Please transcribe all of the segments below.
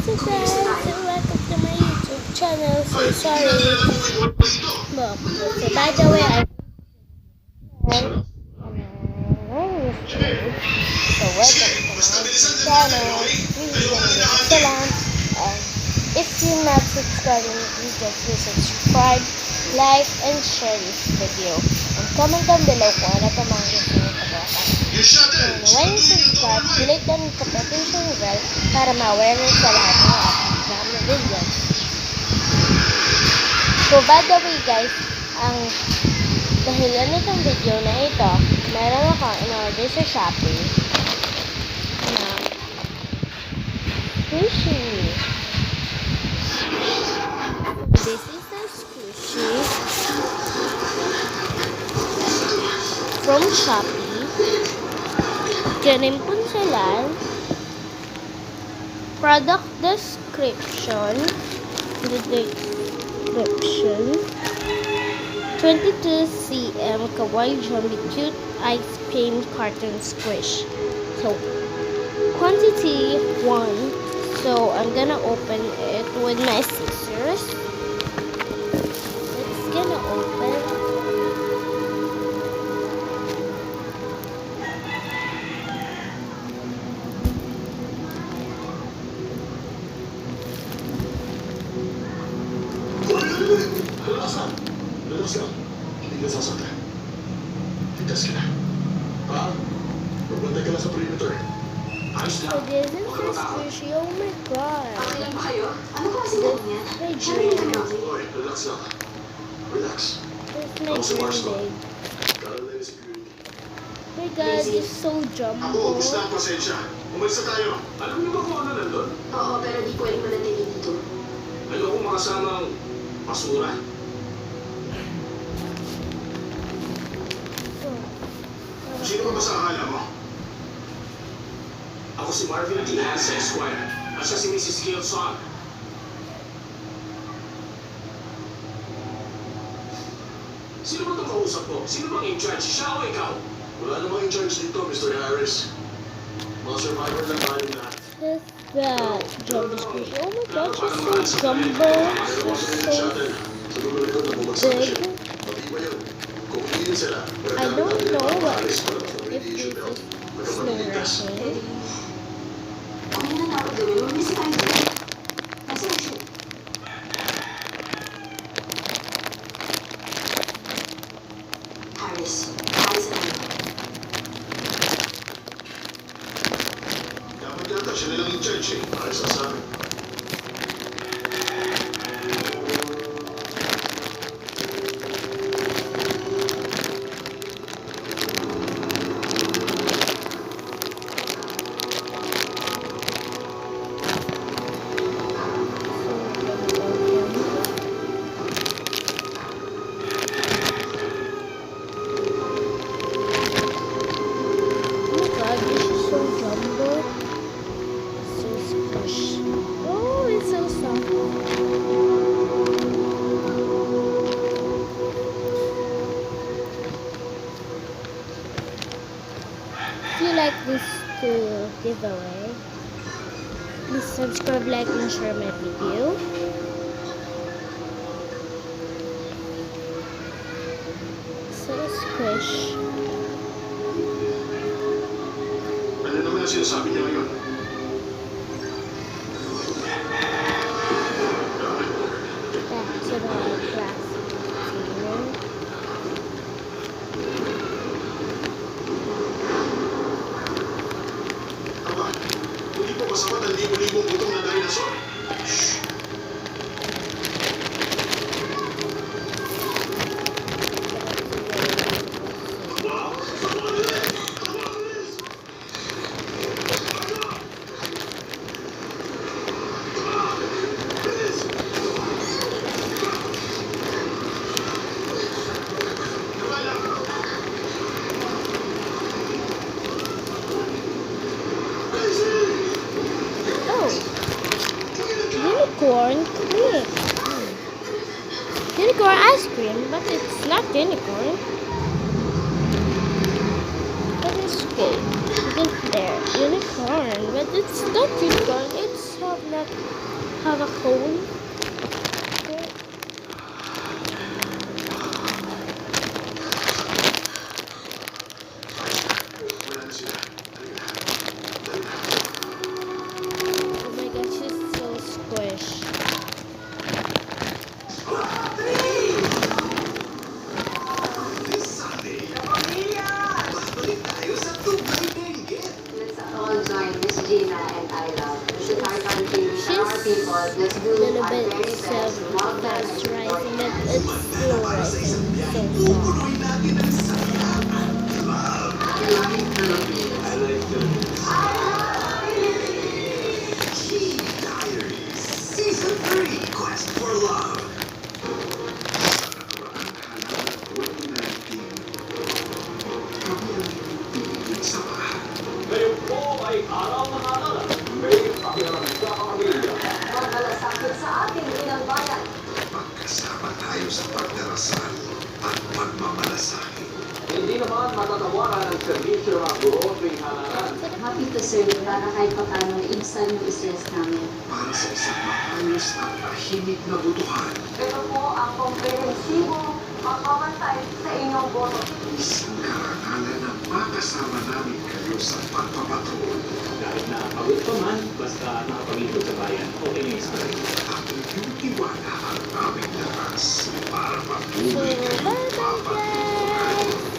What's up guys and welcome to my YouTube channel. So sorry. But by the way, so welcome to my YouTube channel. And if you're not subscribing, please subscribe, like, and share this video. And comment down below kung ano pa mga gusto nyo pag-akan. And when you subscribe, click the notification bell para ma-aware sa lahat ng aking videos. So by the way guys, ang dahilan nitong video na ito, meron akong in-order sa Shopee na squishy. This is the squishy from Shopee. Ganun po sila. Product description. The description. 22 cm kawaii jumbo cute ice cream carton squish. So quantity 1. So I'm gonna open it with my scissors. It's gonna open. Relax lang. Hindi ka sasaktan. Tigtas ka na. Ha? Magbantay ka lang sa perimeter. Ayos So lang. this is the squishy. Oh my god. Okay lang ba kayo? Ano ba kasi niya? My Siya rin dream. kami. Oy, relax lang. Relax. This is my dream bag. Karalay na security. My god, it's so jumbo. Ako, ubus na ang pasensya. Umalis na tayo. Alam niyo ba kung ano nandun? Oo, pero di pwedeng manatili dito. Ayoko makasama ang basura. Sino ba sa akala mo? Ako si Marvin D. Hansa Esquire. At siya si Mrs. Gail Son. Sino ba itong kausap ko? Sino bang in charge? Siya o ikaw? Wala namang in charge dito, Mr. Harris. Mga survivor lang tayo lahat. This that jumbo squishy. Oh my god, it's so jumbo. It's so big. I don't know what if this is slow rushing. Kung yun ang dapat gawin, mag-misa tayo dito. Nasa na siya? Harris, ayos na tayo. Dapat yata siya nilang in charge eh. Ayos na sa akin. If you like this giveaway, please subscribe, like, and share my video. So squish. Ano naman ang sinasabi niya ngayon? Back to the plastic container. Aba, hindi po masapat ang libo-libong butong na dinosaur. Unicorn cake. Unicorn ice cream, but it's not unicorn. What is cake? There, unicorn, but it's not unicorn. It's not have a cone. Okay. Wala na sila. Oh my god, she's so squished. This Sunday, babalik tayo sa Tubay Benguet. Let's all join Miss Gina and Ira. We should try continuing to our people. Let's do A little our bit very best to love them and fast support rising, them. but it's still Para sa isang rising biyahe, so far. pupunuin natin ang saya at love. I like Philippines. I like Philippines. Key Diaries Season 3 Quest for Love. Sa naturang halalan 2019, kami ang pinipilit sa mahal. Ngayon po ay araw ng alaala. May pakiramdam sa pamilya. Magmalasakit sa ating inang bayan. Magkasama tayo sa pagdarasal at pagmamalasakit. Hindi naman matatawaran ang serbisyo ng guro tuwing halalan. Happy to serve para kahit paano ibsan yung stress namin. Para sa isang maayos at tahimik na butuhan. Ito po ang komprehensibo magbabantay sa inyong boto. Isang karangalan na makasama namin kayo sa pagpapatrol. Kahit na pagod pa man, basta nakapag-ikot sa bayan, okay yung story. At iyong tiwala ang aming lakas para So, patuloy kayong bye-bye mapatutunan. guys!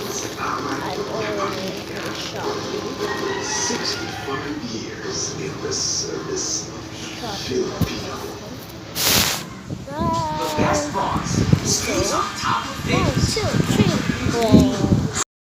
Salamat I'm po already pamilya. shopping. 65 years in the service of Shopping. Filipino. Bye! Spots. So, 1, 2, 3, play.